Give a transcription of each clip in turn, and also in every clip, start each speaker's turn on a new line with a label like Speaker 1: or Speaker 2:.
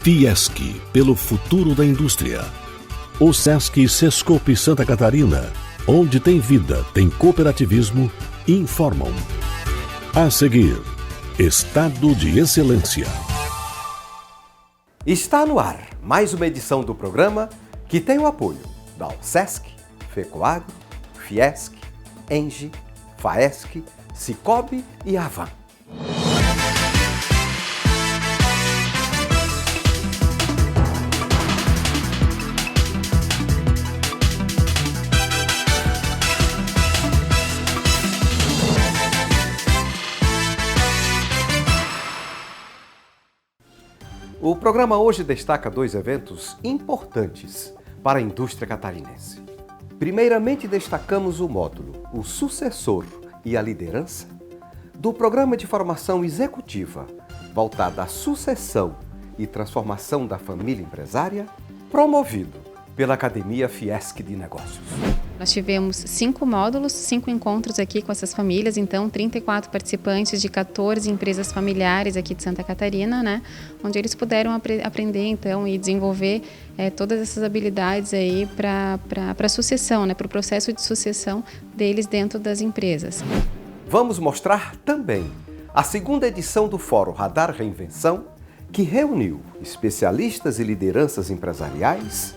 Speaker 1: Fiesc, pelo futuro da indústria. O Sesc Sescope Santa Catarina, onde tem vida, tem cooperativismo, informam. A seguir, Estado de Excelência.
Speaker 2: Está no ar mais uma edição do programa que tem o apoio da Alsesc, FECOAGRO, Fiesc, ENGIE, FAESC, Cicobi e Avan. O programa hoje destaca dois eventos importantes para a indústria catarinense. Primeiramente, destacamos o módulo O Sucessor e a Liderança do Programa de Formação Executiva voltado à sucessão e transformação da família empresária, promovido pela Academia Fiesc de Negócios.
Speaker 3: Nós tivemos 5 módulos, 5 encontros aqui com essas famílias, então 34 participantes de 14 empresas familiares aqui de Santa Catarina, né? Onde eles puderam aprender então e desenvolver todas essas habilidades aí para a sucessão, né? Para o processo de sucessão deles dentro das empresas.
Speaker 2: Vamos mostrar também a segunda edição do Fórum Radar Reinvenção, que reuniu especialistas e lideranças empresariais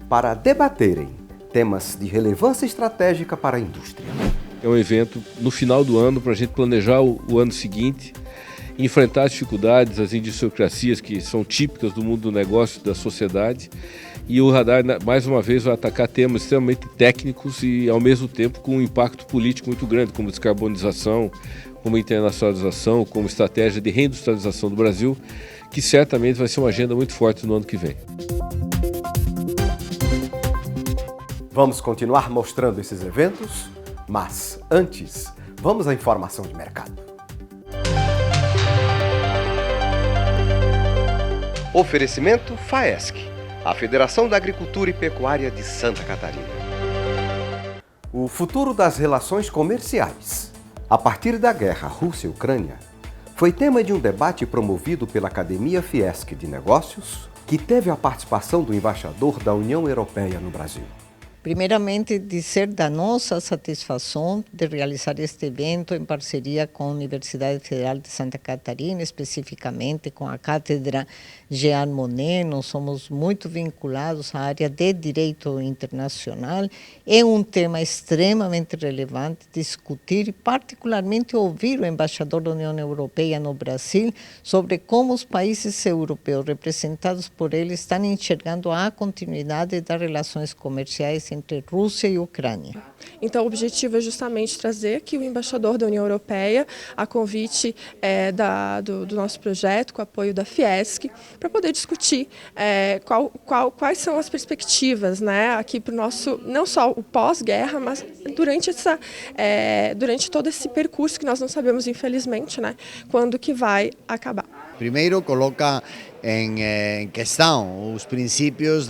Speaker 2: para debaterem temas de relevância estratégica para a indústria.
Speaker 4: É um evento no final do ano para a gente planejar o ano seguinte, enfrentar as dificuldades, as idiosincrasias que são típicas do mundo do negócio, da sociedade. E o Radar, mais uma vez, vai atacar temas extremamente técnicos e, ao mesmo tempo, com um impacto político muito grande, como descarbonização, como internacionalização, como estratégia de reindustrialização do Brasil, que certamente vai ser uma agenda muito forte no ano que vem.
Speaker 2: Vamos continuar mostrando esses eventos, mas antes, vamos à informação de mercado. Oferecimento FAESC, a Federação da Agricultura e Pecuária de Santa Catarina. O futuro das relações comerciais, a partir da guerra Rússia-Ucrânia, foi tema de um debate promovido pela Academia Fiesc de Negócios, que teve a participação do embaixador da União Europeia no Brasil.
Speaker 5: Primeiramente, dizer da nossa satisfação de realizar este evento em parceria com a Universidade Federal de Santa Catarina, especificamente com a Cátedra Jean Monnet. Nós somos muito vinculados à área de direito internacional. É um tema extremamente relevante discutir e particularmente ouvir o embaixador da União Europeia no Brasil sobre como os países europeus representados por ele estão enxergando a continuidade das relações comerciais entre Rússia e Ucrânia.
Speaker 6: Então, o objetivo é justamente trazer aqui o embaixador da União Europeia, a convite do nosso projeto, com o apoio da Fiesc, para poder discutir quais são as perspectivas, né, aqui para o nosso, não só o pós-guerra, mas durante todo esse percurso que nós não sabemos, infelizmente, né, quando que vai acabar.
Speaker 7: Primeiro, coloca em questão os princípios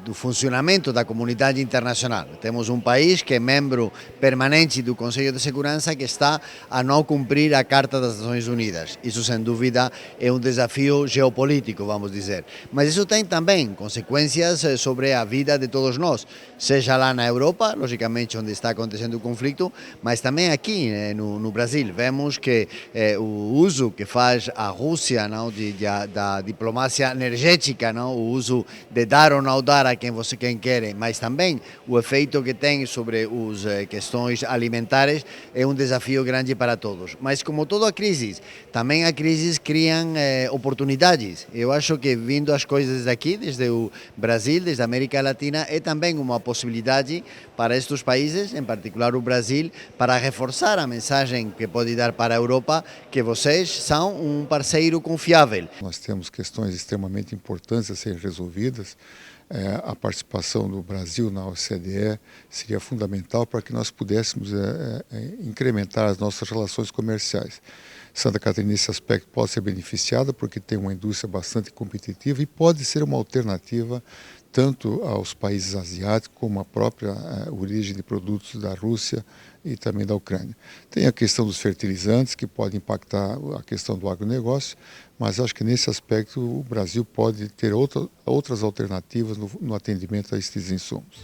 Speaker 7: do funcionamento da comunidade internacional. Temos um país que é membro permanente do Conselho de Segurança que está a não cumprir a Carta das Nações Unidas. Isso, sem dúvida, é um desafio geopolítico, vamos dizer. Mas isso tem também consequências sobre a vida de todos nós, seja lá na Europa, logicamente onde está acontecendo o conflito, mas também aqui no Brasil. Vemos que o uso que faz a Rússia, não, da diplomacia energética, não, o uso de dar ou não dar a quem quer, mas também o efeito que tem sobre as questões alimentares é um desafio grande para todos. Mas como toda crise, também a crise cria oportunidades. Eu acho que vindo as coisas daqui, desde o Brasil, desde a América Latina, é também uma possibilidade para estes países, em particular o Brasil, para reforçar a mensagem que pode dar para a Europa, que vocês são um parceiro confiável.
Speaker 8: Nós temos questões extremamente importantes a serem resolvidas. A participação do Brasil na OCDE seria fundamental para que nós pudéssemos incrementar as nossas relações comerciais. Santa Catarina, nesse aspecto, pode ser beneficiada porque tem uma indústria bastante competitiva e pode ser uma alternativa tanto aos países asiáticos como a própria origem de produtos da Rússia e também da Ucrânia. Tem a questão dos fertilizantes, que pode impactar a questão do agronegócio, mas acho que nesse aspecto o Brasil pode ter outras alternativas no atendimento a estes insumos.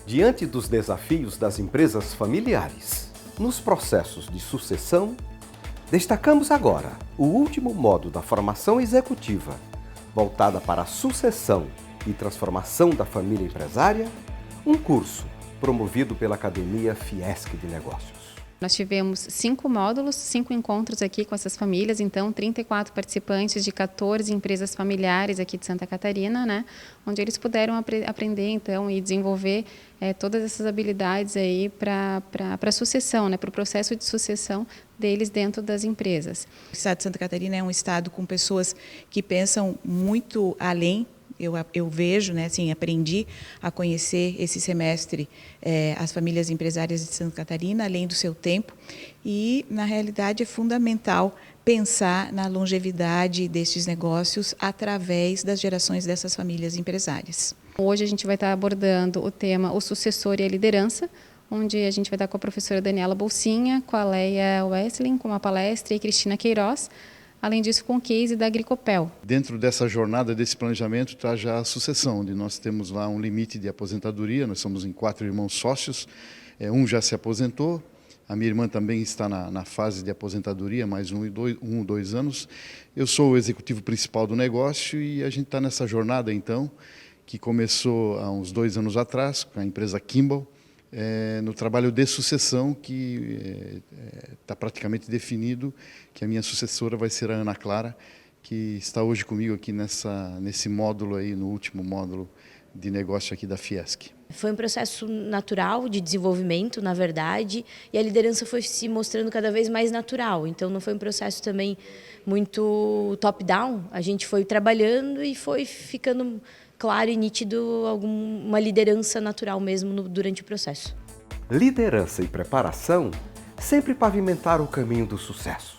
Speaker 2: Diante dos desafios das empresas familiares, nos processos de sucessão, destacamos agora o último modo da formação executiva, voltada para a sucessão e transformação da família empresária, um curso promovido pela Academia Fiesc de Negócios.
Speaker 3: Nós tivemos 5 módulos, 5 encontros aqui com essas famílias, então 34 participantes de 14 empresas familiares aqui de Santa Catarina, né, onde eles puderam aprender então e desenvolver todas essas habilidades aí para a sucessão, né, para o processo de sucessão deles dentro das empresas.
Speaker 9: O estado de Santa Catarina é um estado com pessoas que pensam muito além. Eu vejo, né, assim, aprendi a conhecer esse semestre as famílias empresárias de Santa Catarina, além do seu tempo, e, na realidade, é fundamental pensar na longevidade destes negócios através das gerações dessas famílias empresárias.
Speaker 3: Hoje a gente vai estar abordando o tema O Sucessor e a Liderança, onde a gente vai estar com a professora Daniela Bolsinha, com a Leia Wesling, com uma palestra, e Cristina Queiroz, além disso, com o case da Agricopel.
Speaker 10: Dentro dessa jornada, desse planejamento, está já a sucessão, onde nós temos lá um limite de aposentadoria. Nós somos em 4 irmãos sócios, um já se aposentou, a minha irmã também está na fase de aposentadoria, mais 1 ou 2 anos. Eu sou o executivo principal do negócio e a gente está nessa jornada, então, que começou há uns 2 anos atrás, com a empresa Kimball, no trabalho de sucessão, que está praticamente definido, que a minha sucessora vai ser a Ana Clara, que está hoje comigo aqui nesse módulo aí, no último módulo de negócio aqui da Fiesc.
Speaker 11: Foi um processo natural de desenvolvimento, na verdade, e a liderança foi se mostrando cada vez mais natural. Então não foi um processo também muito top-down, a gente foi trabalhando e foi ficando claro e nítido uma liderança natural mesmo durante o processo.
Speaker 2: Liderança e preparação sempre pavimentaram o caminho do sucesso.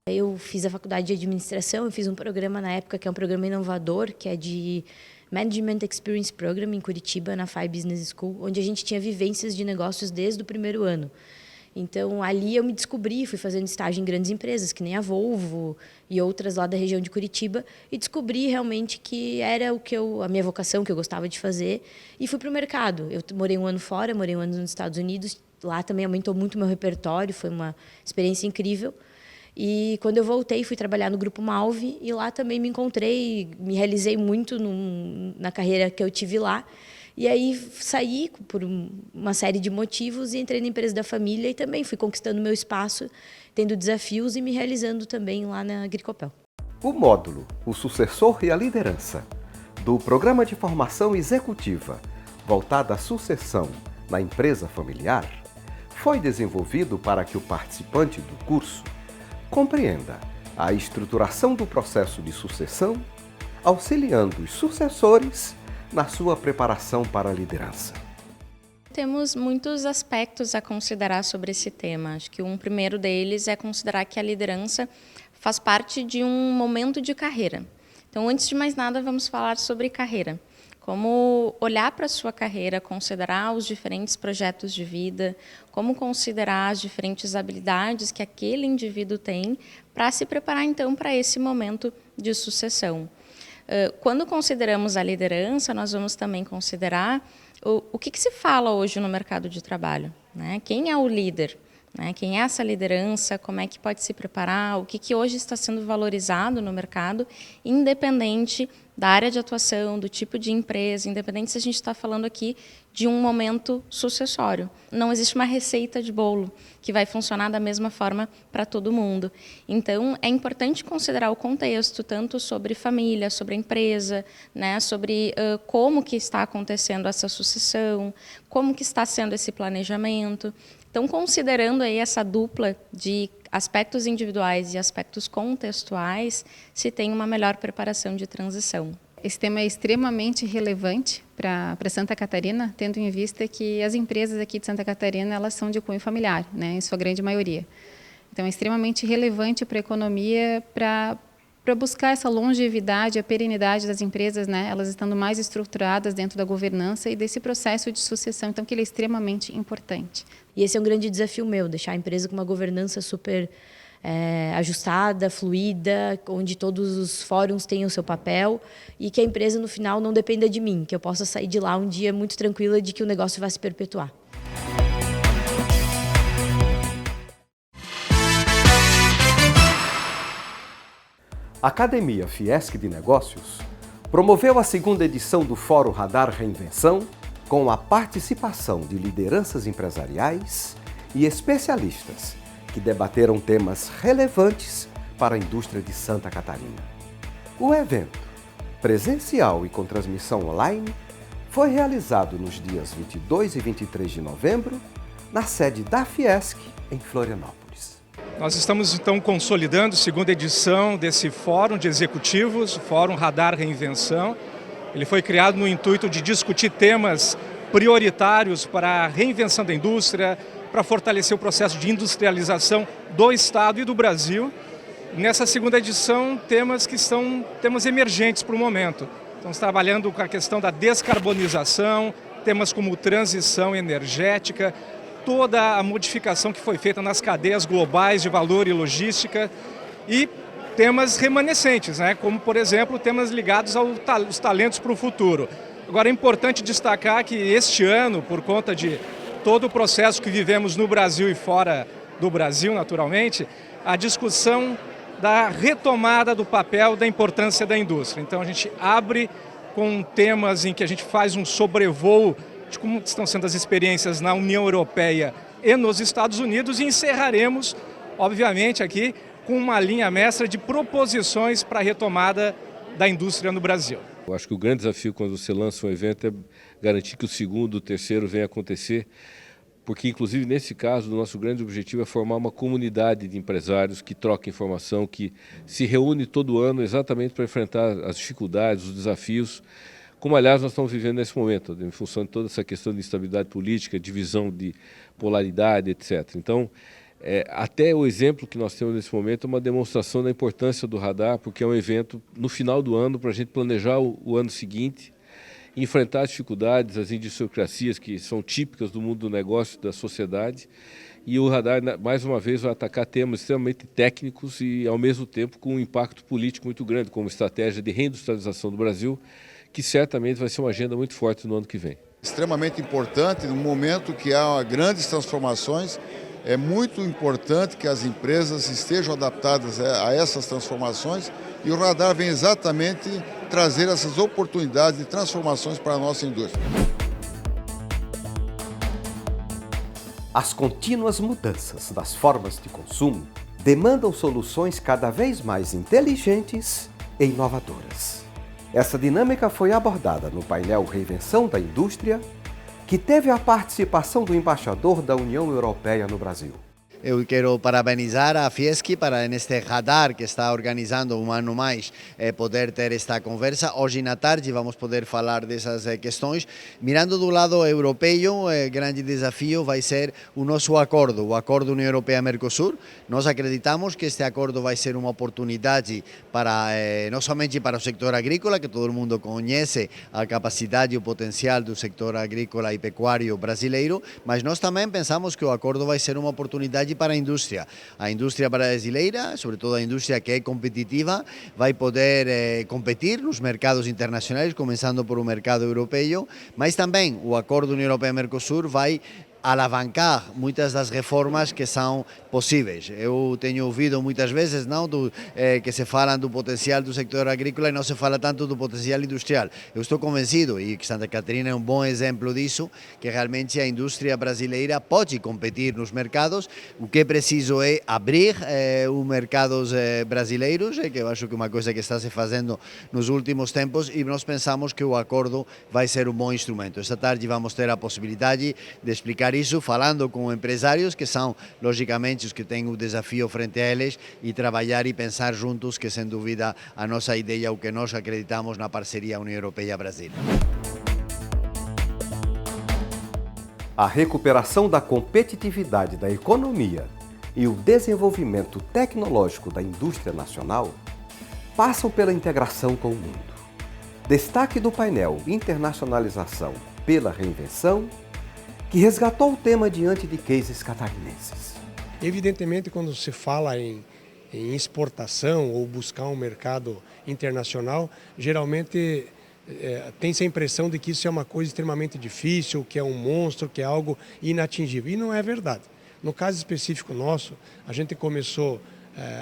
Speaker 11: Eu fiz a faculdade de administração, eu fiz um programa na época que é um programa inovador, que é de Management Experience Program em Curitiba, na FI Business School, onde a gente tinha vivências de negócios desde o primeiro ano. Então, ali eu me descobri, fui fazendo estágio em grandes empresas, que nem a Volvo e outras lá da região de Curitiba, e descobri realmente que era a minha vocação, que eu gostava de fazer, e fui para o mercado. Eu morei 1 ano fora, morei 1 ano nos Estados Unidos, lá também aumentou muito o meu repertório, foi uma experiência incrível. E quando eu voltei, fui trabalhar no Grupo Malve, e lá também me encontrei, me realizei muito na carreira que eu tive lá. E aí saí por uma série de motivos e entrei na empresa da família e também fui conquistando meu espaço, tendo desafios e me realizando também lá na Agricopel.
Speaker 2: O módulo O Sucessor e a Liderança, do Programa de Formação Executiva, voltado à sucessão na empresa familiar, foi desenvolvido para que o participante do curso compreenda a estruturação do processo de sucessão, auxiliando os sucessores na sua preparação para a liderança.
Speaker 12: Temos muitos aspectos a considerar sobre esse tema. Acho que um primeiro deles é considerar que a liderança faz parte de um momento de carreira. Então, antes de mais nada, vamos falar sobre carreira. Como olhar para a sua carreira, considerar os diferentes projetos de vida, como considerar as diferentes habilidades que aquele indivíduo tem para se preparar, então, para esse momento de sucessão. Quando consideramos a liderança, nós vamos também considerar o que se fala hoje no mercado de trabalho, né? Quem é o líder? Né? Quem é essa liderança? Como é que pode se preparar? O que hoje está sendo valorizado no mercado, independente da área de atuação, do tipo de empresa, independente se a gente está falando aqui de um momento sucessório. Não existe uma receita de bolo que vai funcionar da mesma forma para todo mundo. Então, é importante considerar o contexto, tanto sobre família, sobre a empresa, né, sobre como que está acontecendo essa sucessão, como que está sendo esse planejamento. Então, considerando aí essa dupla de aspectos individuais e aspectos contextuais, se tem uma melhor preparação de transição.
Speaker 3: Esse tema é extremamente relevante para Santa Catarina, tendo em vista que as empresas aqui de Santa Catarina elas são de cunho familiar, né, em sua grande maioria. Então, é extremamente relevante para a economia, para buscar essa longevidade, a perenidade das empresas, né? Elas estando mais estruturadas dentro da governança e desse processo de sucessão, então que ele é extremamente importante.
Speaker 11: E esse é um grande desafio meu, deixar a empresa com uma governança super ajustada, fluida, onde todos os fóruns tenham o seu papel e que a empresa, no final, não dependa de mim, que eu possa sair de lá um dia muito tranquila de que o negócio vai se perpetuar.
Speaker 2: A Academia Fiesc de Negócios promoveu a segunda edição do Fórum Radar Reinvenção com a participação de lideranças empresariais e especialistas que debateram temas relevantes para a indústria de Santa Catarina. O evento, presencial e com transmissão online, foi realizado nos dias 22 e 23 de novembro, na sede da Fiesc, em Florianópolis.
Speaker 13: Nós estamos, então, consolidando a segunda edição desse Fórum de Executivos, o Fórum Radar Reinvenção. Ele foi criado no intuito de discutir temas prioritários para a reinvenção da indústria, para fortalecer o processo de industrialização do Estado e do Brasil. Nessa segunda edição, temas que são temas emergentes para o momento. Estamos trabalhando com a questão da descarbonização, temas como transição energética, toda a modificação que foi feita nas cadeias globais de valor e logística e temas remanescentes, né? Como, por exemplo, temas ligados aos talentos para o futuro. Agora, é importante destacar que este ano, por conta de todo o processo que vivemos no Brasil e fora do Brasil, naturalmente, a discussão da retomada do papel da importância da indústria. Então, a gente abre com temas em que a gente faz um sobrevoo de como estão sendo as experiências na União Europeia e nos Estados Unidos e encerraremos, obviamente, aqui com uma linha mestra de proposições para a retomada da indústria no Brasil.
Speaker 4: Eu acho que o grande desafio quando você lança um evento é garantir que o segundo, o terceiro venha acontecer, porque inclusive nesse caso o nosso grande objetivo é formar uma comunidade de empresários que troca informação, que se reúne todo ano exatamente para enfrentar as dificuldades, os desafios, como aliás nós estamos vivendo nesse momento, em função de toda essa questão de instabilidade política, divisão de polaridade, etc. Então, até o exemplo que nós temos nesse momento é uma demonstração da importância do radar, porque é um evento no final do ano para a gente planejar o ano seguinte, enfrentar as dificuldades, as idiosincrasias que são típicas do mundo do negócio, da sociedade. E o radar, mais uma vez, vai atacar temas extremamente técnicos e, ao mesmo tempo, com um impacto político muito grande, como estratégia de reindustrialização do Brasil, que certamente vai ser uma agenda muito forte no ano que vem.
Speaker 8: Extremamente importante, num momento que há grandes transformações, é muito importante que as empresas estejam adaptadas a essas transformações e o radar vem exatamente trazer essas oportunidades de transformações para a nossa indústria.
Speaker 2: As contínuas mudanças das formas de consumo demandam soluções cada vez mais inteligentes e inovadoras. Essa dinâmica foi abordada no painel Reinvenção da Indústria, que teve a participação do embaixador da União Europeia no Brasil.
Speaker 7: Eu quero parabenizar a Fiesc para neste radar que está organizando um ano mais poder ter esta conversa. Hoje na tarde vamos poder falar dessas questões. Mirando do lado europeu, o grande desafio vai ser o nosso acordo, o Acordo União Europeia-Mercosul. Nós acreditamos que este acordo vai ser uma oportunidade para, não somente para o sector agrícola, que todo mundo conhece a capacidade e o potencial do sector agrícola e pecuário brasileiro, mas nós também pensamos que o acordo vai ser uma oportunidade para a indústria. A indústria brasileira, sobretudo a indústria que é competitiva, vai poder competir nos mercados internacionais, começando por o mercado europeu, mas também o Acordo União Europeia-Mercosul vai alavancar muitas das reformas que são possíveis. Eu tenho ouvido muitas vezes que se fala do potencial do sector agrícola e não se fala tanto do potencial industrial. Eu estou convencido, e que Santa Catarina é um bom exemplo disso, que realmente a indústria brasileira pode competir nos mercados. O que é preciso é abrir os mercados brasileiros, que eu acho que é uma coisa que está se fazendo nos últimos tempos, e nós pensamos que o acordo vai ser um bom instrumento. Esta tarde vamos ter a possibilidade de explicar isso falando com empresários que são, logicamente, os que têm o desafio frente a eles e trabalhar e pensar juntos, que sem dúvida a nossa ideia, o que nós acreditamos na parceria União Europeia-Brasil.
Speaker 2: A recuperação da competitividade da economia e o desenvolvimento tecnológico da indústria nacional passam pela integração com o mundo. Destaque do painel Internacionalização pela Reinvenção, que resgatou o tema diante de cases catarinenses.
Speaker 14: Evidentemente, quando se fala em exportação ou buscar um mercado internacional, geralmente tem-se a impressão de que isso é uma coisa extremamente difícil, que é um monstro, que é algo inatingível. E não é verdade. No caso específico nosso, a gente começou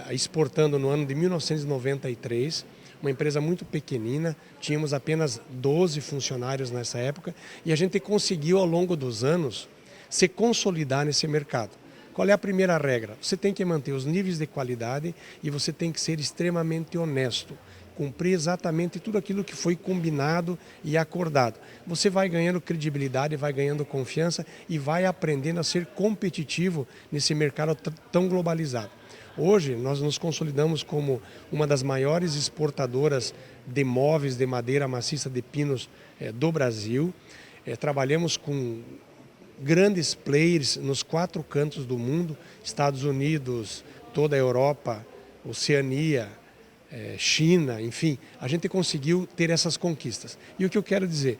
Speaker 14: exportando no ano de 1993, uma empresa muito pequenina, tínhamos apenas 12 funcionários nessa época, e a gente conseguiu ao longo dos anos se consolidar nesse mercado. Qual é a primeira regra? Você tem que manter os níveis de qualidade e você tem que ser extremamente honesto, cumprir exatamente tudo aquilo que foi combinado e acordado. Você vai ganhando credibilidade, vai ganhando confiança e vai aprendendo a ser competitivo nesse mercado tão globalizado. Hoje, nós nos consolidamos como uma das maiores exportadoras de móveis de madeira maciça de pinos do Brasil. Trabalhamos com grandes players nos 4 cantos do mundo, Estados Unidos, toda a Europa, Oceania, China, enfim, a gente conseguiu ter essas conquistas. E o que eu quero dizer,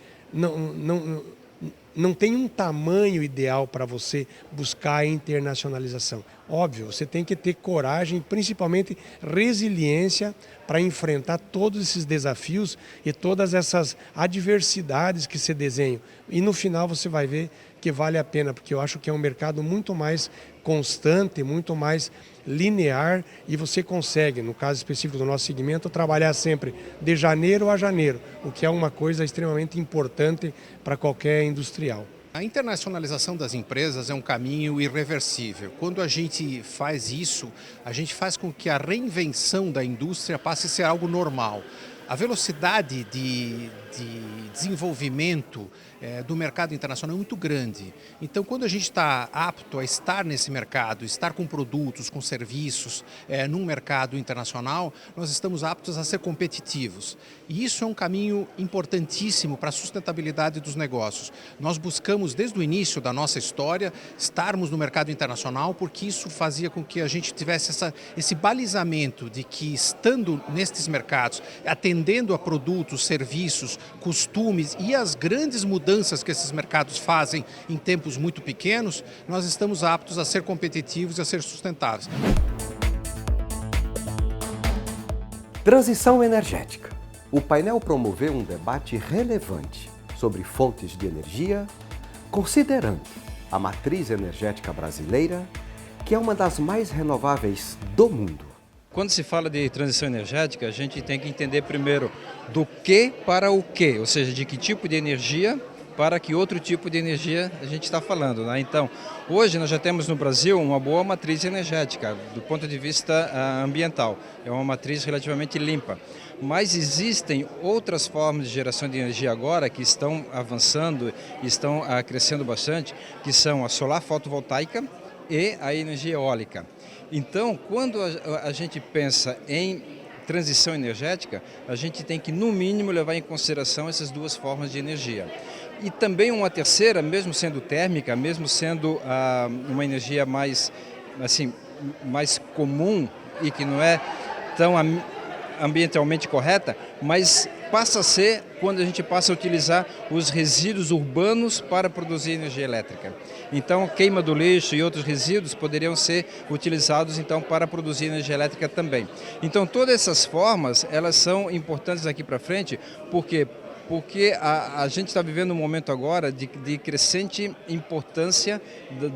Speaker 14: não tem um tamanho ideal para você buscar a internacionalização. Óbvio, você tem que ter coragem, principalmente resiliência, para enfrentar todos esses desafios e todas essas adversidades que se desenham. E no final você vai ver que vale a pena, porque eu acho que é um mercado muito mais constante, muito mais linear, e você consegue, no caso específico do nosso segmento, trabalhar sempre de janeiro a janeiro, o que é uma coisa extremamente importante para qualquer industrial.
Speaker 15: A internacionalização das empresas é um caminho irreversível. Quando a gente faz isso, a gente faz com que a reinvenção da indústria passe a ser algo normal. A velocidade de desenvolvimento do mercado internacional é muito grande. Então, quando a gente está apto a estar nesse mercado, estar com produtos, com serviços, num mercado internacional, nós estamos aptos a ser competitivos. E isso é um caminho importantíssimo para a sustentabilidade dos negócios. Nós buscamos, desde o início da nossa história, estarmos no mercado internacional, porque isso fazia com que a gente tivesse esse balizamento de que, estando nestes mercados, atendendo a produtos, serviços, costumes e as grandes mudanças que esses mercados fazem em tempos muito pequenos, nós estamos aptos a ser competitivos e a ser sustentáveis.
Speaker 2: Transição energética. O painel promoveu um debate relevante sobre fontes de energia, considerando a matriz energética brasileira, que é uma das mais renováveis do mundo.
Speaker 16: Quando se fala de transição energética, a gente tem que entender primeiro do que para o que, ou seja, de que tipo de energia para que outro tipo de energia a gente está falando, né? Então, hoje nós já temos no Brasil uma boa matriz energética do ponto de vista ambiental, é uma matriz relativamente limpa. Mas existem outras formas de geração de energia agora que estão avançando, estão crescendo bastante, que são a solar fotovoltaica e a energia eólica. Então, quando a gente pensa em transição energética, a gente tem que, no mínimo, levar em consideração essas duas formas de energia. E também uma terceira, mesmo sendo térmica, mesmo sendo uma energia mais comum e que não é tão ambientalmente correta, mas passa a ser quando a gente passa a utilizar os resíduos urbanos para produzir energia elétrica. Então, queima do lixo e outros resíduos poderiam ser utilizados então para produzir energia elétrica também. Então, todas essas formas, elas são importantes aqui para frente, porque a gente está vivendo um momento agora de crescente importância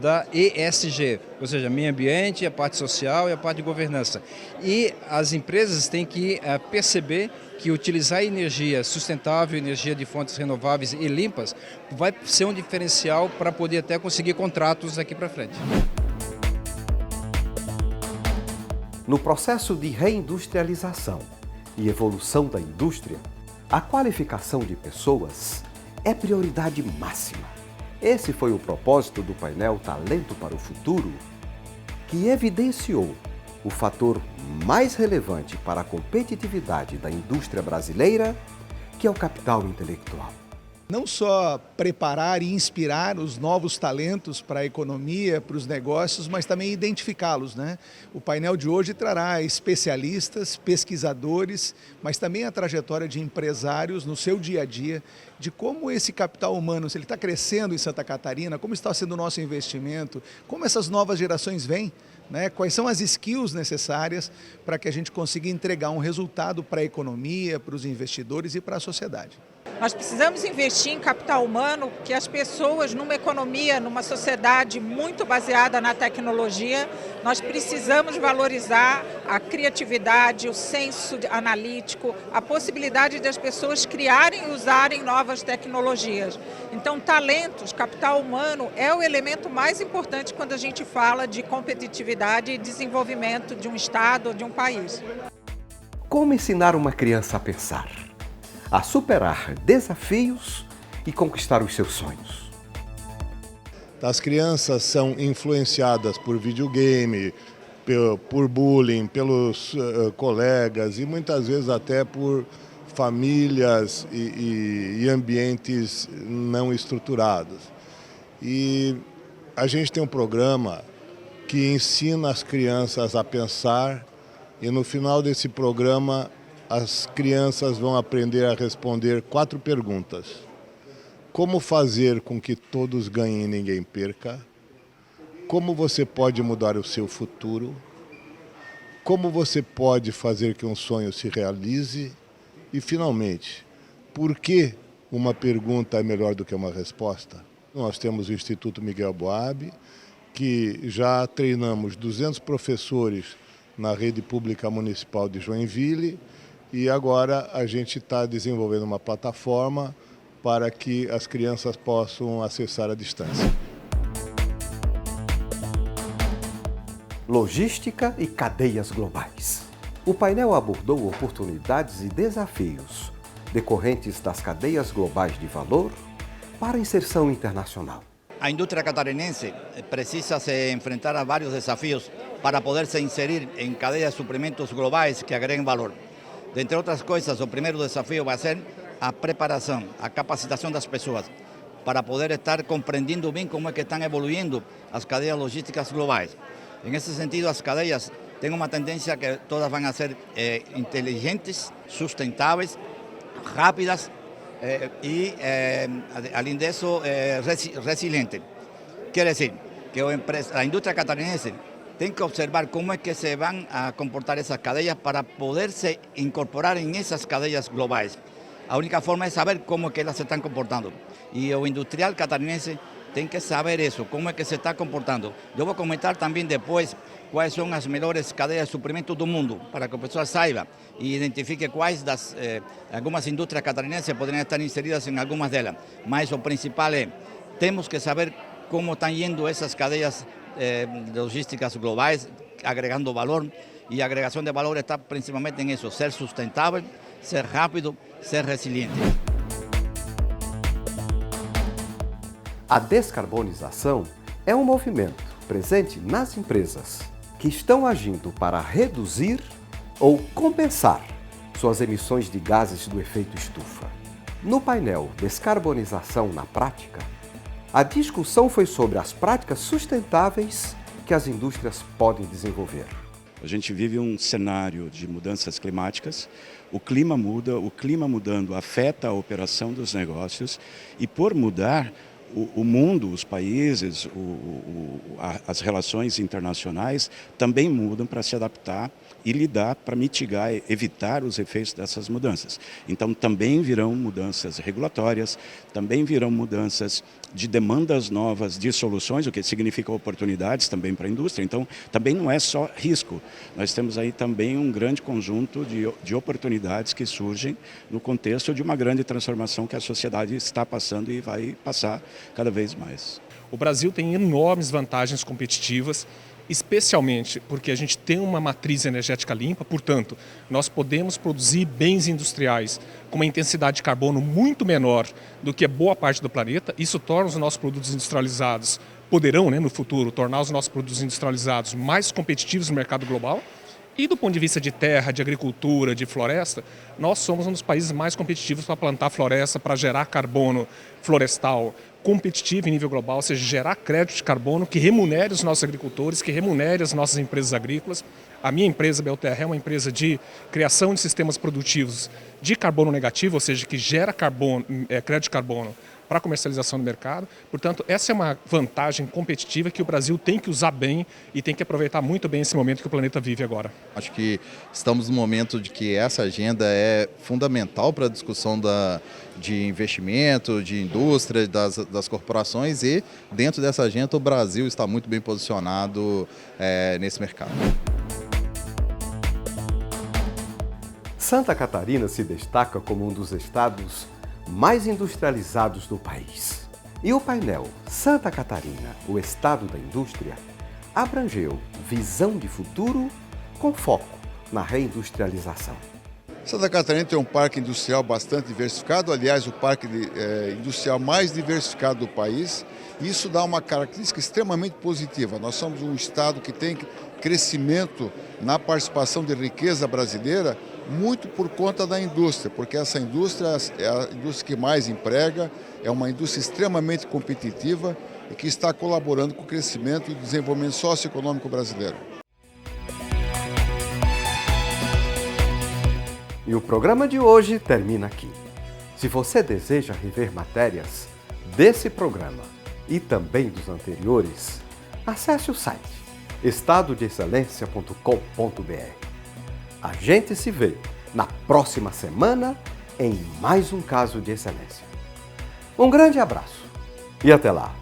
Speaker 16: da ESG, ou seja, meio ambiente, a parte social e a parte de governança. E as empresas têm que perceber que utilizar energia sustentável, energia de fontes renováveis e limpas, vai ser um diferencial para poder até conseguir contratos daqui para frente.
Speaker 2: No processo de reindustrialização e evolução da indústria, a qualificação de pessoas é prioridade máxima. Esse foi o propósito do painel Talento para o Futuro, que evidenciou o fator mais relevante para a competitividade da indústria brasileira, que é o capital intelectual.
Speaker 17: Não só preparar e inspirar os novos talentos para a economia, para os negócios, mas também identificá-los, né? O painel de hoje trará especialistas, pesquisadores, mas também a trajetória de empresários no seu dia a dia, de como esse capital humano, se ele está crescendo em Santa Catarina, como está sendo o nosso investimento, como essas novas gerações vêm, né? Quais são as skills necessárias para que a gente consiga entregar um resultado para a economia, para os investidores e para a sociedade.
Speaker 18: Nós precisamos investir em capital humano, que as pessoas, numa economia, numa sociedade muito baseada na tecnologia, nós precisamos valorizar a criatividade, o senso analítico, a possibilidade das pessoas criarem e usarem novas tecnologias. Então, talentos, capital humano é o elemento mais importante quando a gente fala de competitividade e desenvolvimento de um estado ou de um país.
Speaker 2: Como ensinar uma criança a pensar, a superar desafios e conquistar os seus sonhos?
Speaker 19: As crianças são influenciadas por videogame, por bullying, pelos colegas e muitas vezes até por famílias e ambientes não estruturados. E a gente tem um programa que ensina as crianças a pensar e no final desse programa as crianças vão aprender a responder 4 perguntas. Como fazer com que todos ganhem e ninguém perca? Como você pode mudar o seu futuro? Como você pode fazer que um sonho se realize? E, finalmente, por que uma pergunta é melhor do que uma resposta? Nós temos o Instituto Miguel Boab, que já treinamos 200 professores na rede pública municipal de Joinville, e agora a gente está desenvolvendo uma plataforma para que as crianças possam acessar à distância.
Speaker 2: Logística e cadeias globais. O painel abordou oportunidades e desafios decorrentes das cadeias globais de valor para a inserção internacional.
Speaker 20: A indústria catarinense precisa se enfrentar a vários desafios para poder se inserir em cadeias de suprimentos globais que agreguem valor. Dentre outras coisas, o primeiro desafio vai ser a preparação, a capacitação das pessoas, para poder estar compreendendo bem como é que estão evoluindo as cadeias logísticas globais. Nesse sentido, as cadeias têm uma tendência que todas vão ser inteligentes, sustentáveis, rápidas e, além disso, resilientes. Quer dizer, que a indústria catarinense tem que observar como é que se vão a comportar essas cadeias para poder se incorporar em essas cadeias globais. A única forma é saber como é que elas se estão comportando. E o industrial catarinense tem que saber isso, como é que se está comportando. Eu vou comentar também depois quais são as melhores cadeias de suprimento do mundo, para que a pessoa saiba e identifique quais das algumas indústrias catarinenses poderiam estar inseridas em algumas delas. Mas o principal é, temos que saber como estão indo essas cadeias logísticas globais, agregando valor, e a agregação de valor está principalmente em isso, ser sustentável, ser rápido, ser resiliente.
Speaker 2: A descarbonização é um movimento presente nas empresas que estão agindo para reduzir ou compensar suas emissões de gases do efeito estufa. No painel Descarbonização na Prática, a discussão foi sobre as práticas sustentáveis que as indústrias podem desenvolver.
Speaker 21: A gente vive um cenário de mudanças climáticas, o clima muda, o clima mudando afeta a operação dos negócios e, por mudar, o mundo, os países, as relações internacionais também mudam para se adaptar e lidar para mitigar, evitar os efeitos dessas mudanças. Então também virão mudanças regulatórias, também virão mudanças de demandas novas, de soluções, o que significa oportunidades também para a indústria. Então também não é só risco, nós temos aí também um grande conjunto de oportunidades que surgem no contexto de uma grande transformação que a sociedade está passando e vai passar cada vez mais.
Speaker 22: O Brasil tem enormes vantagens competitivas, especialmente porque a gente tem uma matriz energética limpa, portanto, nós podemos produzir bens industriais com uma intensidade de carbono muito menor do que boa parte do planeta. Isso torna os nossos produtos industrializados, poderão, no futuro, tornar os nossos produtos industrializados mais competitivos no mercado global. E do ponto de vista de terra, de agricultura, de floresta, nós somos um dos países mais competitivos para plantar floresta, para gerar carbono florestal competitivo em nível global, ou seja, gerar crédito de carbono que remunere os nossos agricultores, que remunere as nossas empresas agrícolas. A minha empresa, Belterra, é uma empresa de criação de sistemas produtivos de carbono negativo, ou seja, que gera crédito de carbono para a comercialização no mercado. Portanto, essa é uma vantagem competitiva que o Brasil tem que usar bem e tem que aproveitar muito bem esse momento que o planeta vive agora.
Speaker 1: Acho que estamos no momento de que essa agenda é fundamental para a discussão de investimento, de indústria, das corporações, e dentro dessa agenda o Brasil está muito bem posicionado nesse mercado.
Speaker 2: Santa Catarina se destaca como um dos estados mais industrializados do país. E o painel Santa Catarina, o estado da indústria, abrangeu visão de futuro com foco na reindustrialização.
Speaker 8: Santa Catarina tem um parque industrial bastante diversificado, aliás, o parque industrial mais diversificado do país. Isso dá uma característica extremamente positiva. Nós somos um estado que tem crescimento na participação de riqueza brasileira, muito por conta da indústria, porque essa indústria é a indústria que mais emprega, é uma indústria extremamente competitiva e que está colaborando com o crescimento e desenvolvimento socioeconômico brasileiro.
Speaker 2: E o programa de hoje termina aqui. Se você deseja rever matérias desse programa e também dos anteriores, acesse o site estadodeexcelência.com.br. A gente se vê na próxima semana em mais um caso de excelência. Um grande abraço e até lá!